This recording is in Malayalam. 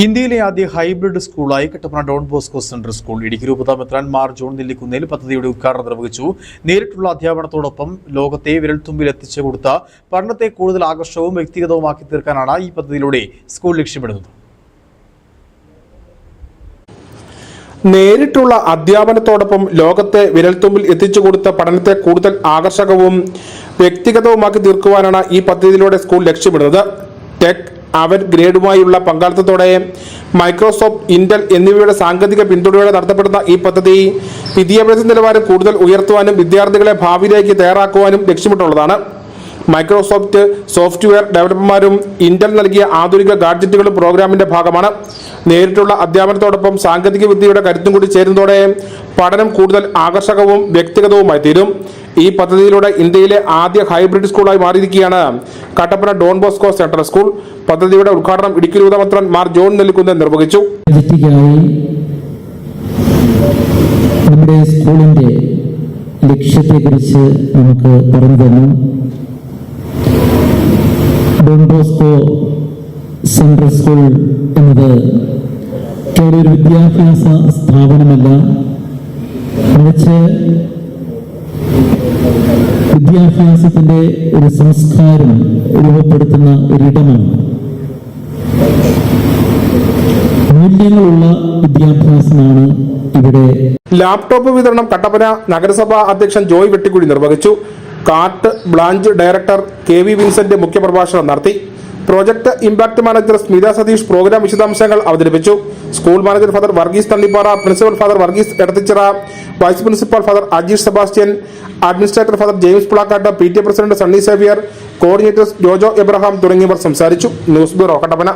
ഇന്ത്യയിലെ ആദ്യ ഹൈബ്രിഡ് സ്കൂളായി Kattappana Don Bosco central school Idukki രൂപതാ മെത്രാൻമാർ ജോൺ നെല്ലിക്കുന്നേൽ പദ്ധതിയുടെ ഉദ്ഘാടനം നിർവഹിച്ചു. നേരിട്ടുള്ള അധ്യാപനത്തോടൊപ്പം ലോകത്തെ വിരൽത്തുമ്പിൽ എത്തിച്ചു കൊടുത്ത പഠനത്തെ കൂടുതൽ ആകർഷകവും വ്യക്തിഗതവുമാക്കി തീർക്കാനാണ് ഈ പദ്ധതിയിലൂടെ സ്കൂൾ ലക്ഷ്യമിടുന്നത്. നേരിട്ടുള്ള അധ്യാപനത്തോടൊപ്പം ലോകത്തെ വിരൽത്തുമ്പിൽ എത്തിച്ചു കൊടുത്ത പഠനത്തെ കൂടുതൽ ആകർഷകവും വ്യക്തിഗതവുമാക്കി തീർക്കുവാനാണ് ഈ പദ്ധതിയിലൂടെ സ്കൂൾ ലക്ഷ്യമിടുന്നത്. ടെക് അവർ ഗ്രേഡുമായുള്ള പങ്കാളിത്തത്തോടെ മൈക്രോസോഫ്റ്റ്, ഇന്റൽ എന്നിവയുടെ സാങ്കേതിക പിന്തുണയോടെ നടത്തപ്പെടുന്ന ഈ പദ്ധതി വിദ്യാഭ്യാസ നിലവാരം കൂടുതൽ ഉയർത്തുവാനും വിദ്യാർത്ഥികളെ ഭാവിയിലേക്ക് തയ്യാറാക്കുവാനും ലക്ഷ്യമിട്ടുള്ളതാണ്. മൈക്രോസോഫ്റ്റ് സോഫ്റ്റ്വെയർ ഡെവലപ്പർമാരും ഇന്റൽ നൽകിയ ആധുനിക ഗാഡ്ജറ്റുകളും പ്രോഗ്രാമിന്റെ ഭാഗമാണ്. നേരിട്ടുള്ള അധ്യാപനത്തോടൊപ്പം സാങ്കേതിക വിദ്യയുടെ കരുത്തും കൂടി ചേരുന്നതോടെ പഠനം കൂടുതൽ ആകർഷകവും വ്യക്തിഗതവുമായി തീരും. ഈ പദ്ധതിയിലൂടെ ഇന്ത്യയിലെ ആദ്യ ഹൈബ്രിഡ് സ്കൂളായി മാറിയിരിക്കുകയാണ് Kattappana Don Bosco central school. പദ്ധതിയുടെ ഉദ്ഘാടനം ഇടുക്കി രൂപതാ മെത്രാൻമാർ ജോൺ നെല്ലിക്കുന്നേൽ നിർവഹിച്ചു. നമ്മുടെ സ്കൂളിന്റെ ലക്ഷ്യത്തെക്കുറിച്ച് നമുക്ക് പറഞ്ഞു തന്നു. ഡോൺ ബോസ്കോ സെൻട്രൽ സ്കൂൾ എന്നത് കേവലം ഒരു വിദ്യാഭ്യാസ സ്ഥാപനമല്ല, മറിച്ച് വിദ്യാഭ്യാസത്തിന്റെ ഒരു സംസ്കാരം രൂപപ്പെടുത്തുന്ന ഒരിടമാണ്. മൂല്യങ്ങളുള്ള വിദ്യാഭ്യാസമാണ് ഇവിടെ. ലാപ്ടോപ്പ് വിതരണം കട്ടപ്പന നഗരസഭാ അധ്യക്ഷൻ ജോയ് വെട്ടിക്കുഴി നിർവഹിച്ചു. കാർട്ട് ബ്രാഞ്ച് ഡയറക്ടർ KV വിൻസെന്റ് മുഖ്യപ്രഭാഷണം നടത്തി. Project impact manager Smitha Satheesh programme വിശദാംശങ്ങൾ അവതരിപ്പിച്ചു. School manager father Varghese Thannippara, principal father Varghese Edathichira, vice principal father Ajeesh Sebastian, administrator father James Pulakkattu, PTA president Sunny Xavier, coordinators Jojo Abraham തുടങ്ങിയവർ സംസാരിച്ചു. News bureau Kattappana.